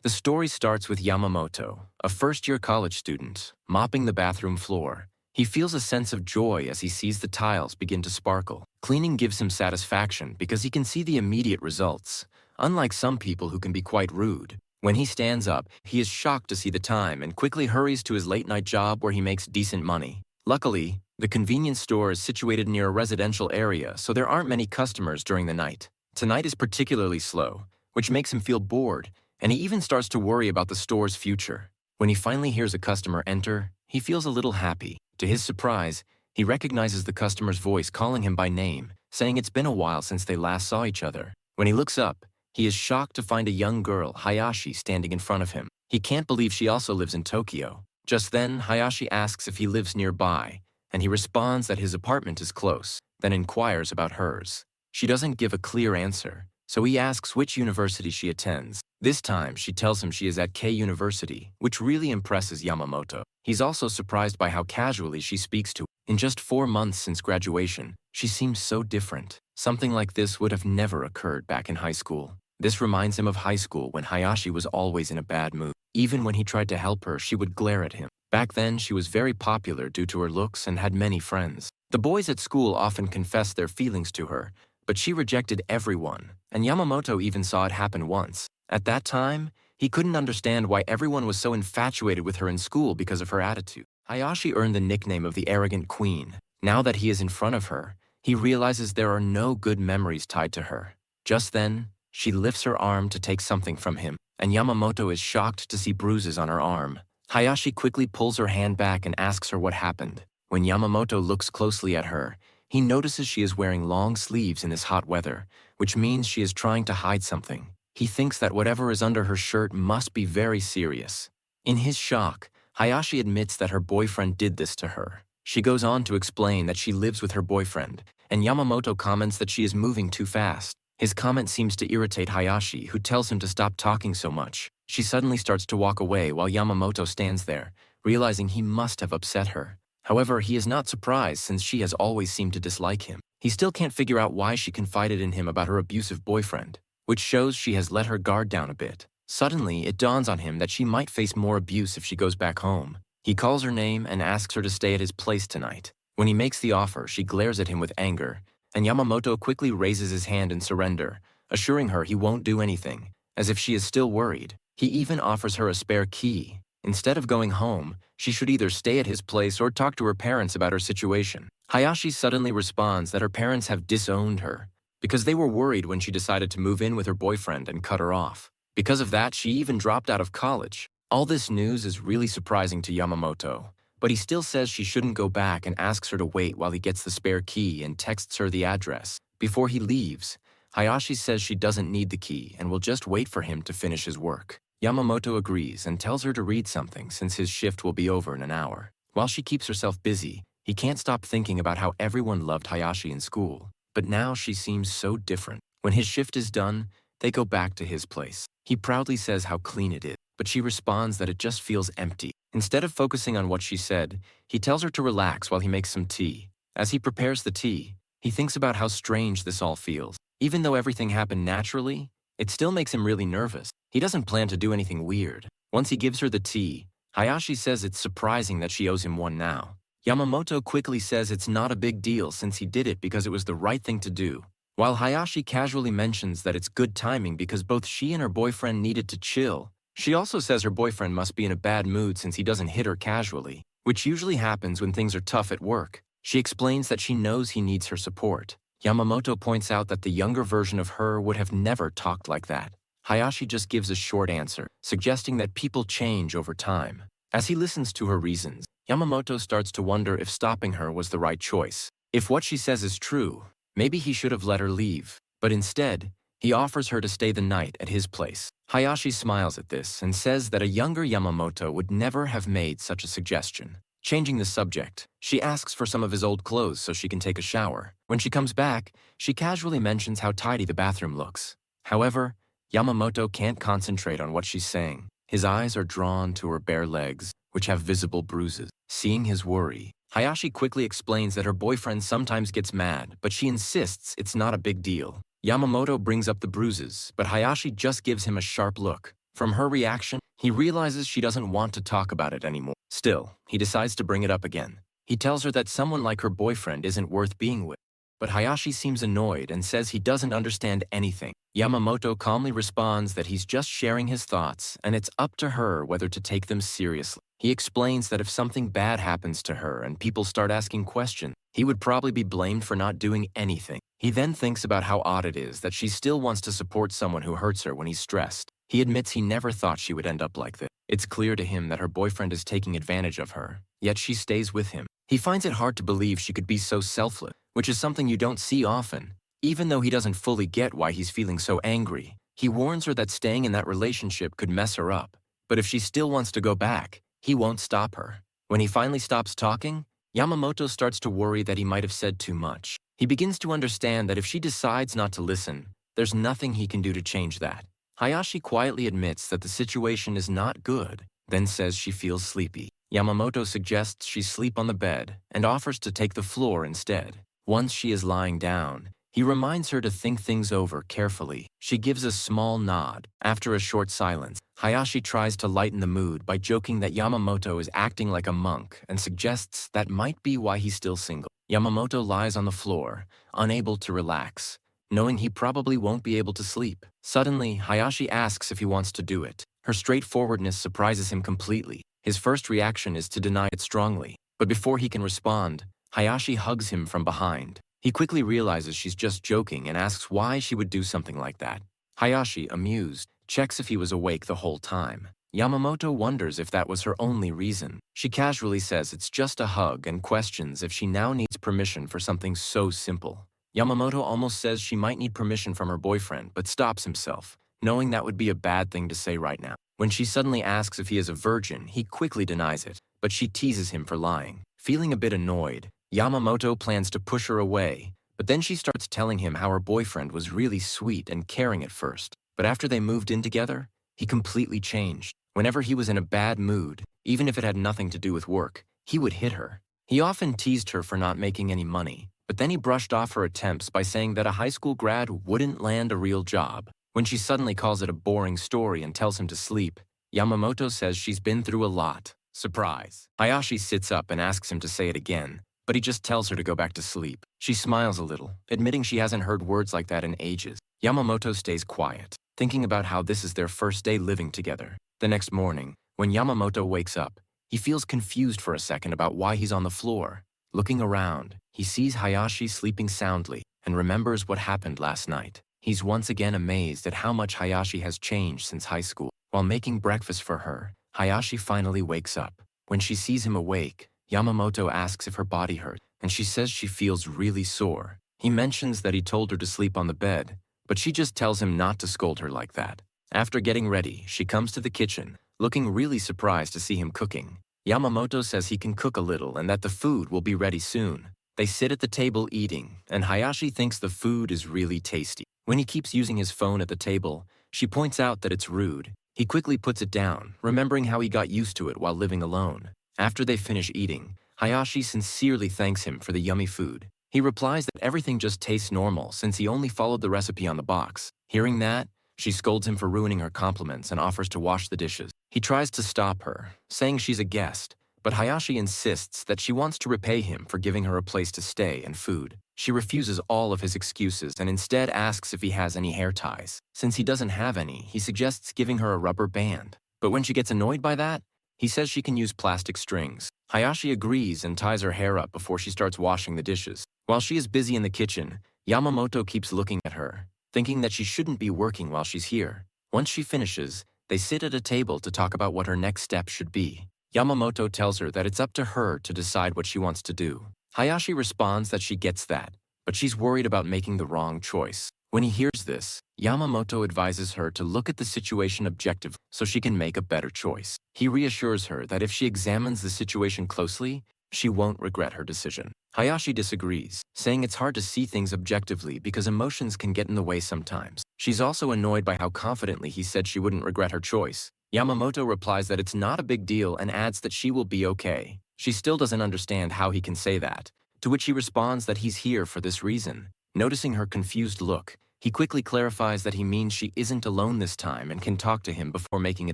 The story starts with Yamamoto, a first-year college student, mopping the bathroom floor. He feels a sense of joy as he sees the tiles begin to sparkle. Cleaning gives him satisfaction because he can see the immediate results, unlike some people who can be quite rude. When he stands up, he is shocked to see the time and quickly hurries to his late-night job where he makes decent money. Luckily, the convenience store is situated near a residential area, so there aren't many customers during the night. Tonight is particularly slow, which makes him feel bored, and he even starts to worry about the store's future. When he finally hears a customer enter, he feels a little happy. To his surprise, he recognizes the customer's voice calling him by name, saying it's been a while since they last saw each other. When he looks up, he is shocked to find a young girl, Hayashi, standing in front of him. He can't believe she also lives in Tokyo. Just then, Hayashi asks if he lives nearby, and he responds that his apartment is close, then inquires about hers. She doesn't give a clear answer, so he asks which university she attends. This time, she tells him she is at K University, which really impresses Yamamoto. He's also surprised by how casually she speaks to him. In just 4 months since graduation, she seems so different. Something like this would have never occurred back in high school. This reminds him of high school when Hayashi was always in a bad mood. Even when he tried to help her, she would glare at him. Back then, she was very popular due to her looks and had many friends. The boys at school often confessed their feelings to her, but she rejected everyone, and Yamamoto even saw it happen once. At that time, he couldn't understand why everyone was so infatuated with her in school because of her attitude. Hayashi earned the nickname of the arrogant queen. Now that he is in front of her, he realizes there are no good memories tied to her. Just then, she lifts her arm to take something from him, and Yamamoto is shocked to see bruises on her arm. Hayashi quickly pulls her hand back and asks her what happened. When Yamamoto looks closely at her, he notices she is wearing long sleeves in this hot weather, which means she is trying to hide something. He thinks that whatever is under her shirt must be very serious. In his shock, Hayashi admits that her boyfriend did this to her. She goes on to explain that she lives with her boyfriend, and Yamamoto comments that she is moving too fast. His comment seems to irritate Hayashi, who tells him to stop talking so much. She suddenly starts to walk away while Yamamoto stands there, realizing he must have upset her. However, he is not surprised since she has always seemed to dislike him. He still can't figure out why she confided in him about her abusive boyfriend, which shows she has let her guard down a bit. Suddenly, it dawns on him that she might face more abuse if she goes back home. He calls her name and asks her to stay at his place tonight. When he makes the offer, she glares at him with anger, and Yamamoto quickly raises his hand in surrender, assuring her he won't do anything, as if she is still worried. He even offers her a spare key. Instead of going home, she should either stay at his place or talk to her parents about her situation. Hayashi suddenly responds that her parents have disowned her, because they were worried when she decided to move in with her boyfriend and cut her off. Because of that, she even dropped out of college. All this news is really surprising to Yamamoto, but he still says she shouldn't go back and asks her to wait while he gets the spare key and texts her the address. Before he leaves, Hayashi says she doesn't need the key and will just wait for him to finish his work. Yamamoto agrees and tells her to read something since his shift will be over in an hour. While she keeps herself busy, he can't stop thinking about how everyone loved Hayashi in school. But now she seems so different. When his shift is done, they go back to his place. He proudly says how clean it is, but she responds that it just feels empty. Instead of focusing on what she said, he tells her to relax while he makes some tea. As he prepares the tea, he thinks about how strange this all feels. Even though everything happened naturally, it still makes him really nervous. He doesn't plan to do anything weird. Once he gives her the tea, Hayashi says it's surprising that she owes him one now. Yamamoto quickly says it's not a big deal since he did it because it was the right thing to do. While Hayashi casually mentions that it's good timing because both she and her boyfriend needed to chill, she also says her boyfriend must be in a bad mood since he doesn't hit her casually, which usually happens when things are tough at work. She explains that she knows he needs her support. Yamamoto points out that the younger version of her would have never talked like that. Hayashi just gives a short answer, suggesting that people change over time. As he listens to her reasons, Yamamoto starts to wonder if stopping her was the right choice. If what she says is true, maybe he should have let her leave. But instead, he offers her to stay the night at his place. Hayashi smiles at this and says that a younger Yamamoto would never have made such a suggestion. Changing the subject, she asks for some of his old clothes so she can take a shower. When she comes back, she casually mentions how tidy the bathroom looks. However, Yamamoto can't concentrate on what she's saying. His eyes are drawn to her bare legs, which have visible bruises. Seeing his worry, Hayashi quickly explains that her boyfriend sometimes gets mad, but she insists it's not a big deal. Yamamoto brings up the bruises, but Hayashi just gives him a sharp look. From her reaction, he realizes she doesn't want to talk about it anymore. Still, he decides to bring it up again. He tells her that someone like her boyfriend isn't worth being with. But Hayashi seems annoyed and says he doesn't understand anything. Yamamoto calmly responds that he's just sharing his thoughts and it's up to her whether to take them seriously. He explains that if something bad happens to her and people start asking questions, he would probably be blamed for not doing anything. He then thinks about how odd it is that she still wants to support someone who hurts her when he's stressed. He admits he never thought she would end up like this. It's clear to him that her boyfriend is taking advantage of her, yet she stays with him. He finds it hard to believe she could be so selfless, which is something you don't see often. Even though he doesn't fully get why he's feeling so angry, he warns her that staying in that relationship could mess her up. But if she still wants to go back, he won't stop her. When he finally stops talking, Yamamoto starts to worry that he might have said too much. He begins to understand that if she decides not to listen, there's nothing he can do to change that. Hayashi quietly admits that the situation is not good, then says she feels sleepy. Yamamoto suggests she sleep on the bed and offers to take the floor instead. Once she is lying down, he reminds her to think things over carefully. She gives a small nod. After a short silence, Hayashi tries to lighten the mood by joking that Yamamoto is acting like a monk and suggests that might be why he's still single. Yamamoto lies on the floor, unable to relax, knowing he probably won't be able to sleep. Suddenly, Hayashi asks if he wants to do it. Her straightforwardness surprises him completely. His first reaction is to deny it strongly, but before he can respond, Hayashi hugs him from behind. He quickly realizes she's just joking and asks why she would do something like that. Hayashi, amused, checks if he was awake the whole time. Yamamoto wonders if that was her only reason. She casually says it's just a hug and questions if she now needs permission for something so simple. Yamamoto almost says she might need permission from her boyfriend, but stops himself, knowing that would be a bad thing to say right now. When she suddenly asks if he is a virgin, he quickly denies it, but she teases him for lying. Feeling a bit annoyed, Yamamoto plans to push her away, but then she starts telling him how her boyfriend was really sweet and caring at first. But after they moved in together, he completely changed. Whenever he was in a bad mood, even if it had nothing to do with work, he would hit her. He often teased her for not making any money, but then he brushed off her attempts by saying that a high school grad wouldn't land a real job. When she suddenly calls it a boring story and tells him to sleep, Yamamoto says she's been through a lot. Surprise. Hayashi sits up and asks him to say it again, but he just tells her to go back to sleep. She smiles a little, admitting she hasn't heard words like that in ages. Yamamoto stays quiet, thinking about how this is their first day living together. The next morning, when Yamamoto wakes up, he feels confused for a second about why he's on the floor. Looking around, he sees Hayashi sleeping soundly and remembers what happened last night. He's once again amazed at how much Hayashi has changed since high school. While making breakfast for her, Hayashi finally wakes up. When she sees him awake, Yamamoto asks if her body hurts, and she says she feels really sore. He mentions that he told her to sleep on the bed, but she just tells him not to scold her like that. After getting ready, she comes to the kitchen, looking really surprised to see him cooking. Yamamoto says he can cook a little and that the food will be ready soon. They sit at the table eating, and Hayashi thinks the food is really tasty. When he keeps using his phone at the table, she points out that it's rude. He quickly puts it down, remembering how he got used to it while living alone. After they finish eating, Hayashi sincerely thanks him for the yummy food. He replies that everything just tastes normal since he only followed the recipe on the box. Hearing that, she scolds him for ruining her compliments and offers to wash the dishes. He tries to stop her, saying she's a guest, but Hayashi insists that she wants to repay him for giving her a place to stay and food. She refuses all of his excuses and instead asks if he has any hair ties. Since he doesn't have any, he suggests giving her a rubber band. But when she gets annoyed by that, he says she can use plastic strings. Hayashi agrees and ties her hair up before she starts washing the dishes. While she is busy in the kitchen, Yamamoto keeps looking at her, thinking that she shouldn't be working while she's here. Once she finishes, they sit at a table to talk about what her next step should be. Yamamoto tells her that it's up to her to decide what she wants to do. Hayashi responds that she gets that, but she's worried about making the wrong choice. When he hears this, Yamamoto advises her to look at the situation objectively so she can make a better choice. He reassures her that if she examines the situation closely, she won't regret her decision. Hayashi disagrees, saying it's hard to see things objectively because emotions can get in the way sometimes. She's also annoyed by how confidently he said she wouldn't regret her choice. Yamamoto replies that it's not a big deal and adds that she will be okay. She still doesn't understand how he can say that, to which he responds that he's here for this reason. Noticing her confused look, He quickly clarifies that he means she isn't alone this time and can talk to him before making a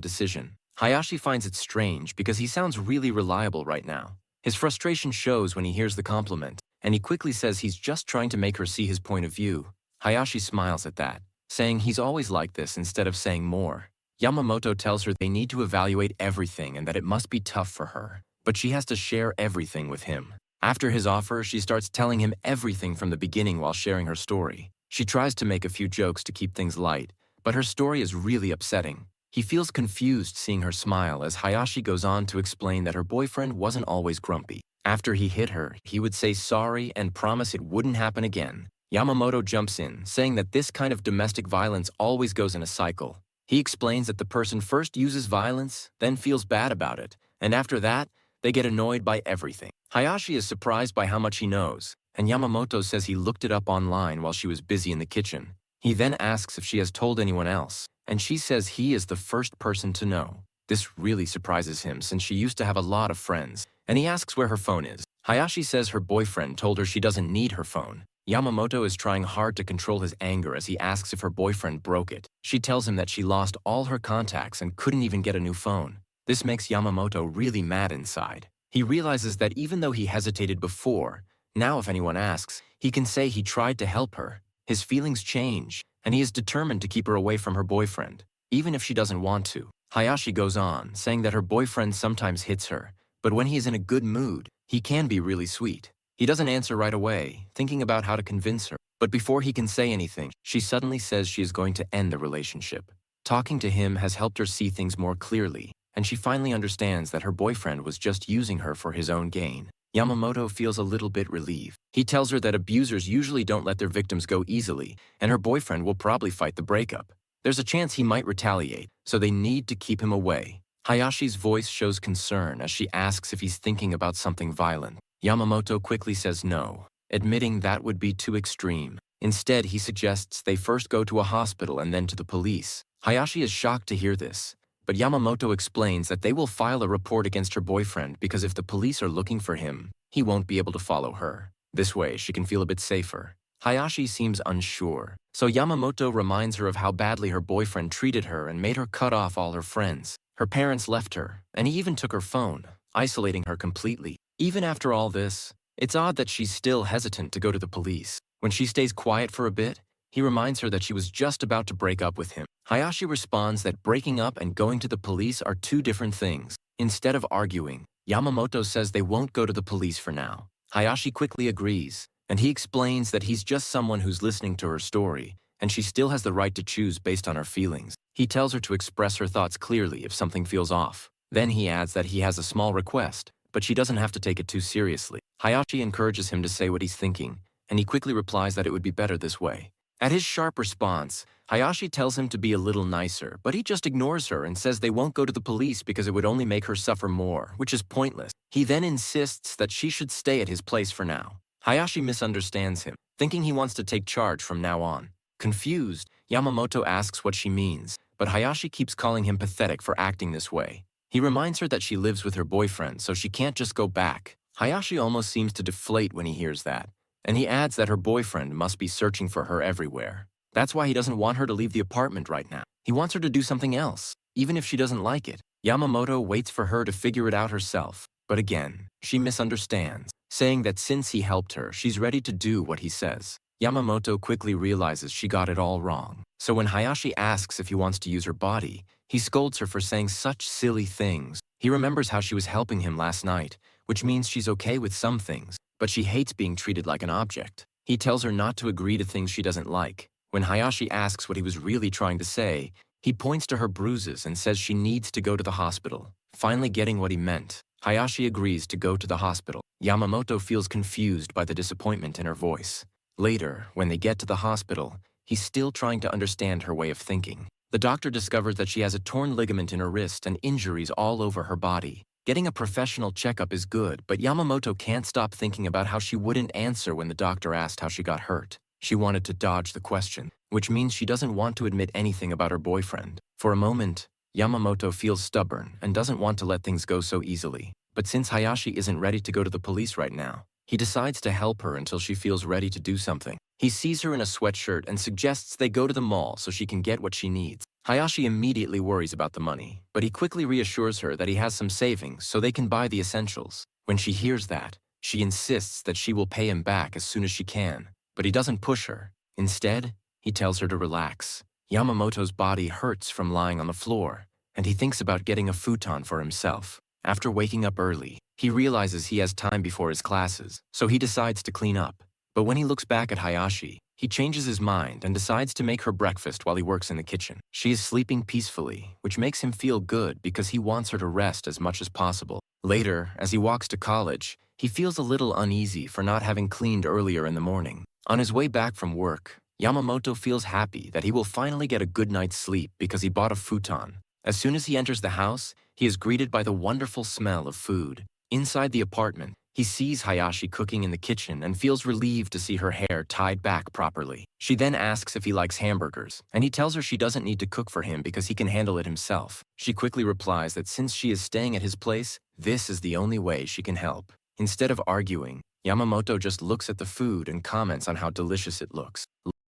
decision. Hayashi finds it strange because he sounds really reliable right now. His frustration shows when he hears the compliment, and he quickly says he's just trying to make her see his point of view. Hayashi smiles at that, saying he's always like this instead of saying more. Yamamoto tells her they need to evaluate everything and that it must be tough for her, but she has to share everything with him. After his offer, she starts telling him everything from the beginning while sharing her story. She tries to make a few jokes to keep things light, but her story is really upsetting. He feels confused seeing her smile as Hayashi goes on to explain that her boyfriend wasn't always grumpy. After he hit her, he would say sorry and promise it wouldn't happen again. Yamamoto jumps in, saying that this kind of domestic violence always goes in a cycle. He explains that the person first uses violence, then feels bad about it, and after that, they get annoyed by everything. Hayashi is surprised by how much he knows, and Yamamoto says he looked it up online while she was busy in the kitchen. He then asks if she has told anyone else, and she says he is the first person to know. This really surprises him since she used to have a lot of friends, and he asks where her phone is. Hayashi says her boyfriend told her she doesn't need her phone. Yamamoto is trying hard to control his anger as he asks if her boyfriend broke it. She tells him that she lost all her contacts and couldn't even get a new phone. This makes Yamamoto really mad inside. He realizes that even though he hesitated before, now if anyone asks, he can say he tried to help her. His feelings change, and he is determined to keep her away from her boyfriend, even if she doesn't want to. Hayashi goes on, saying that her boyfriend sometimes hits her, but when he is in a good mood, he can be really sweet. He doesn't answer right away, thinking about how to convince her, but before he can say anything, she suddenly says she is going to end the relationship. Talking to him has helped her see things more clearly, and she finally understands that her boyfriend was just using her for his own gain. Yamamoto feels a little bit relieved. He tells her that abusers usually don't let their victims go easily, and her boyfriend will probably fight the breakup. There's a chance he might retaliate, so they need to keep him away. Hayashi's voice shows concern as she asks if he's thinking about something violent. Yamamoto quickly says no, admitting that would be too extreme. Instead, he suggests they first go to a hospital and then to the police. Hayashi is shocked to hear this, but Yamamoto explains that they will file a report against her boyfriend because if the police are looking for him, he won't be able to follow her. This way, she can feel a bit safer. Hayashi seems unsure, so Yamamoto reminds her of how badly her boyfriend treated her and made her cut off all her friends. Her parents left her, and he even took her phone, isolating her completely. Even after all this, it's odd that she's still hesitant to go to the police. When she stays quiet for a bit, he reminds her that she was just about to break up with him. Hayashi responds that breaking up and going to the police are two different things. Instead of arguing, Yamamoto says they won't go to the police for now. Hayashi quickly agrees, and he explains that he's just someone who's listening to her story, and she still has the right to choose based on her feelings. He tells her to express her thoughts clearly if something feels off. Then he adds that he has a small request, but she doesn't have to take it too seriously. Hayashi encourages him to say what he's thinking, and he quickly replies that it would be better this way. At his sharp response, Hayashi tells him to be a little nicer, but he just ignores her and says they won't go to the police because it would only make her suffer more, which is pointless. He then insists that she should stay at his place for now. Hayashi misunderstands him, thinking he wants to take charge from now on. Confused, Yamamoto asks what she means, but Hayashi keeps calling him pathetic for acting this way. He reminds her that she lives with her boyfriend, so she can't just go back. Hayashi almost seems to deflate when he hears that, and he adds that her boyfriend must be searching for her everywhere. That's why he doesn't want her to leave the apartment right now. He wants her to do something else, even if she doesn't like it. Yamamoto waits for her to figure it out herself, but again, she misunderstands, saying that since he helped her, she's ready to do what he says. Yamamoto quickly realizes she got it all wrong, so when Hayashi asks if he wants to use her body, he scolds her for saying such silly things. He remembers how she was helping him last night, which means she's okay with some things, but she hates being treated like an object. He tells her not to agree to things she doesn't like. When Hayashi asks what he was really trying to say, he points to her bruises and says she needs to go to the hospital. Finally getting what he meant, Hayashi agrees to go to the hospital. Yamamoto feels confused by the disappointment in her voice. Later, when they get to the hospital, he's still trying to understand her way of thinking. The doctor discovers that she has a torn ligament in her wrist and injuries all over her body. Getting a professional checkup is good, but Yamamoto can't stop thinking about how she wouldn't answer when the doctor asked how she got hurt. She wanted to dodge the question, which means she doesn't want to admit anything about her boyfriend. For a moment, Yamamoto feels stubborn and doesn't want to let things go so easily. But since Hayashi isn't ready to go to the police right now, He decides to help her until she feels ready to do something. He sees her in a sweatshirt and suggests they go to the mall so she can get what she needs. Hayashi immediately worries about the money, but he quickly reassures her that he has some savings so they can buy the essentials. When she hears that, she insists that she will pay him back as soon as she can, but he doesn't push her. Instead, he tells her to relax. Yamamoto's body hurts from lying on the floor, and he thinks about getting a futon for himself. After waking up early, he realizes he has time before his classes, so he decides to clean up. But when he looks back at Hayashi, he changes his mind and decides to make her breakfast while he works in the kitchen. She is sleeping peacefully, which makes him feel good because he wants her to rest as much as possible. Later, as he walks to college, he feels a little uneasy for not having cleaned earlier in the morning. On his way back from work, Yamamoto feels happy that he will finally get a good night's sleep because he bought a futon. As soon as he enters the house, he is greeted by the wonderful smell of food. Inside the apartment, he sees Hayashi cooking in the kitchen and feels relieved to see her hair tied back properly. She then asks if he likes hamburgers, and he tells her she doesn't need to cook for him because he can handle it himself. She quickly replies that since she is staying at his place, this is the only way she can help. Instead of arguing, Yamamoto just looks at the food and comments on how delicious it looks.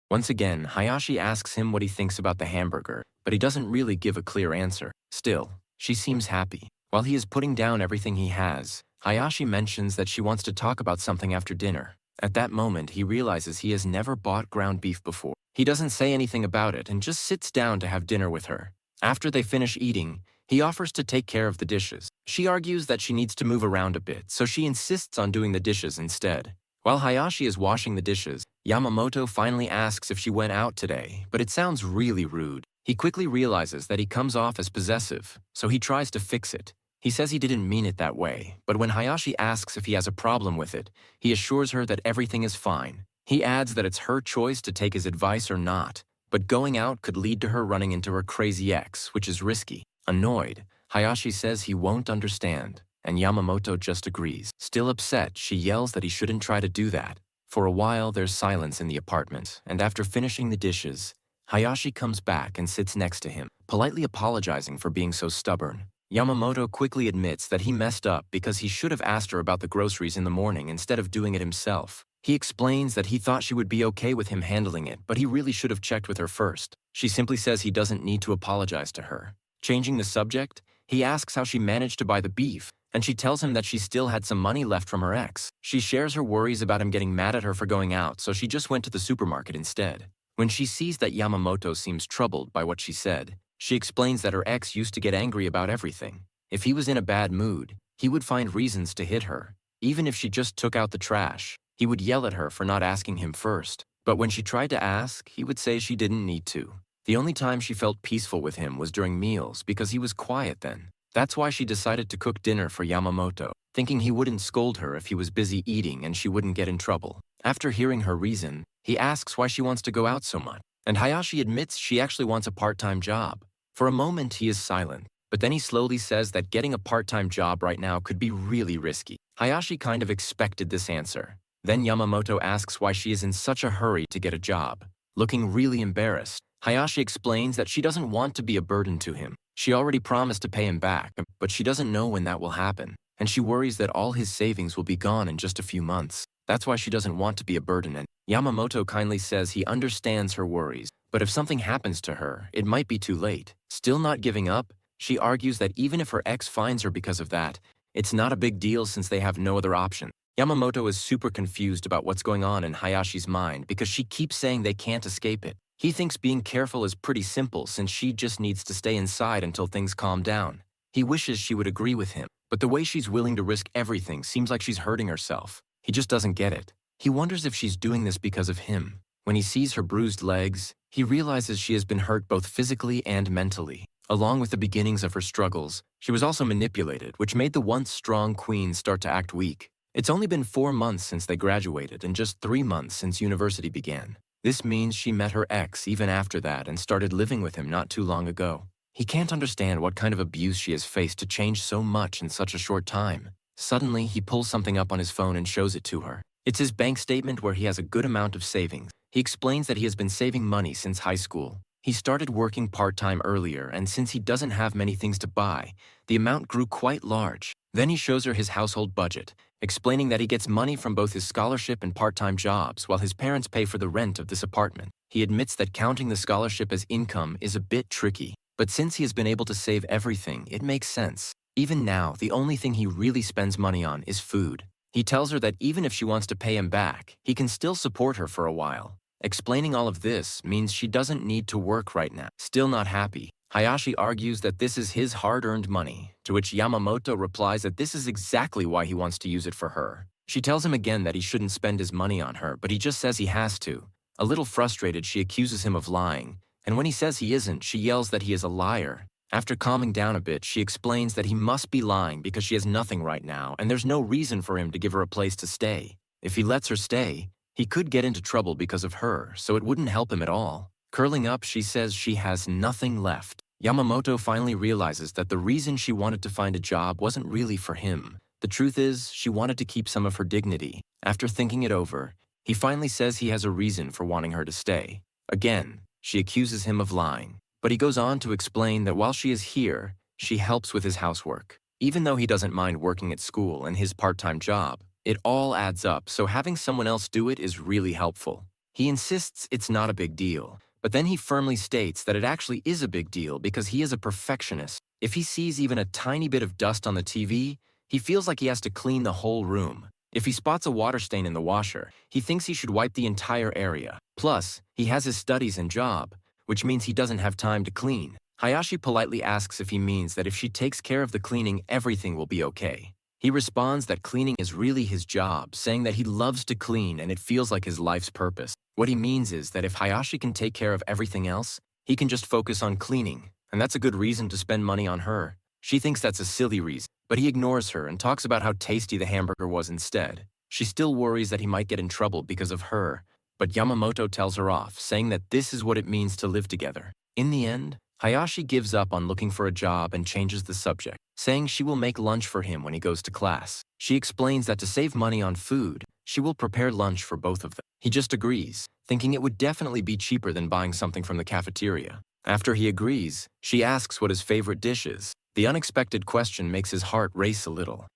Once again, Hayashi asks him what he thinks about the hamburger, but he doesn't really give a clear answer. Still, she seems happy. While he is putting down everything he has, Hayashi mentions that she wants to talk about something after dinner. At that moment, he realizes he has never bought ground beef before. He doesn't say anything about it and just sits down to have dinner with her. After they finish eating, he offers to take care of the dishes. She argues that she needs to move around a bit, so she insists on doing the dishes instead. While Hayashi is washing the dishes, Yamamoto finally asks if she went out today, but it sounds really rude. He quickly realizes that he comes off as possessive, so he tries to fix it. He says he didn't mean it that way, but when Hayashi asks if he has a problem with it, he assures her that everything is fine. He adds that it's her choice to take his advice or not, but going out could lead to her running into her crazy ex, which is risky. Annoyed, Hayashi says he won't understand, and Yamamoto just agrees. Still upset, she yells that he shouldn't try to do that. For a while, there's silence in the apartment, and after finishing the dishes, Hayashi comes back and sits next to him, politely apologizing for being so stubborn. Yamamoto quickly admits that he messed up because he should have asked her about the groceries in the morning instead of doing it himself. He explains that he thought she would be okay with him handling it, but he really should have checked with her first. She simply says he doesn't need to apologize to her. Changing the subject, he asks how she managed to buy the beef, and she tells him that she still had some money left from her ex. She shares her worries about him getting mad at her for going out, so she just went to the supermarket instead. When she sees that Yamamoto seems troubled by what she said, she explains that her ex used to get angry about everything. If he was in a bad mood, he would find reasons to hit her. Even if she just took out the trash, he would yell at her for not asking him first. But when she tried to ask, he would say she didn't need to. The only time she felt peaceful with him was during meals because he was quiet then. That's why she decided to cook dinner for Yamamoto, thinking he wouldn't scold her if he was busy eating and she wouldn't get in trouble. After hearing her reason, he asks why she wants to go out so much, and Hayashi admits she actually wants a part-time job. For a moment, he is silent, but then he slowly says that getting a part-time job right now could be really risky. Hayashi kind of expected this answer. Then Yamamoto asks why she is in such a hurry to get a job. Looking really embarrassed, Hayashi explains that she doesn't want to be a burden to him. She already promised to pay him back, but she doesn't know when that will happen, and she worries that all his savings will be gone in just a few months. That's why she doesn't want to be a burden, and Yamamoto kindly says he understands her worries, but if something happens to her, it might be too late. Still not giving up, she argues that even if her ex finds her because of that, it's not a big deal since they have no other option. Yamamoto is super confused about what's going on in Hayashi's mind because she keeps saying they can't escape it. He thinks being careful is pretty simple since she just needs to stay inside until things calm down. He wishes she would agree with him, but the way she's willing to risk everything seems like she's hurting herself. He just doesn't get it. He wonders if she's doing this because of him. When he sees her bruised legs, he realizes she has been hurt both physically and mentally. Along with the beginnings of her struggles, she was also manipulated, which made the once strong queen start to act weak. It's only been 4 months since they graduated and just 3 months since university began. This means she met her ex even after that and started living with him not too long ago. He can't understand what kind of abuse she has faced to change so much in such a short time. Suddenly, he pulls something up on his phone and shows it to her. It's his bank statement where he has a good amount of savings. He explains that he has been saving money since high school. He started working part-time earlier, and since he doesn't have many things to buy, the amount grew quite large. Then he shows her his household budget. explaining that he gets money from both his scholarship and part-time jobs while his parents pay for the rent of this apartment. He admits that counting the scholarship as income is a bit tricky, but since he has been able to save everything, it makes sense. Even now, the only thing he really spends money on is food. He tells her that even if she wants to pay him back, he can still support her for a while. Explaining all of this means she doesn't need to work right now. Still not happy, Hayashi argues that this is his hard-earned money, to which Yamamoto replies that this is exactly why he wants to use it for her. She tells him again that he shouldn't spend his money on her, but he just says he has to. A little frustrated, she accuses him of lying, and when he says he isn't, she yells that he is a liar. After calming down a bit, she explains that he must be lying because she has nothing right now, and there's no reason for him to give her a place to stay. If he lets her stay, he could get into trouble because of her, so it wouldn't help him at all. Curling up, she says she has nothing left. Yamamoto finally realizes that the reason she wanted to find a job wasn't really for him. The truth is, she wanted to keep some of her dignity. After thinking it over, he finally says he has a reason for wanting her to stay. Again, she accuses him of lying, but he goes on to explain that while she is here, she helps with his housework. Even though he doesn't mind working at school and his part-time job, it all adds up, so having someone else do it is really helpful. He insists it's not a big deal, but then he firmly states that it actually is a big deal because he is a perfectionist. If he sees even a tiny bit of dust on the TV, he feels like he has to clean the whole room. If he spots a water stain in the washer, he thinks he should wipe the entire area. Plus, he has his studies and job, which means he doesn't have time to clean. Hayashi politely asks if he means that if she takes care of the cleaning, everything will be okay. He responds that cleaning is really his job, saying that he loves to clean and it feels like his life's purpose. What he means is that if Hayashi can take care of everything else, he can just focus on cleaning, and that's a good reason to spend money on her. She thinks that's a silly reason, but he ignores her and talks about how tasty the hamburger was instead. She still worries that he might get in trouble because of her, but Yamamoto tells her off, saying that this is what it means to live together. In the end, Hayashi gives up on looking for a job and changes the subject, saying she will make lunch for him when he goes to class. She explains that to save money on food, she will prepare lunch for both of them. He just agrees, thinking it would definitely be cheaper than buying something from the cafeteria. After he agrees, she asks what his favorite dish is. The unexpected question makes his heart race a little.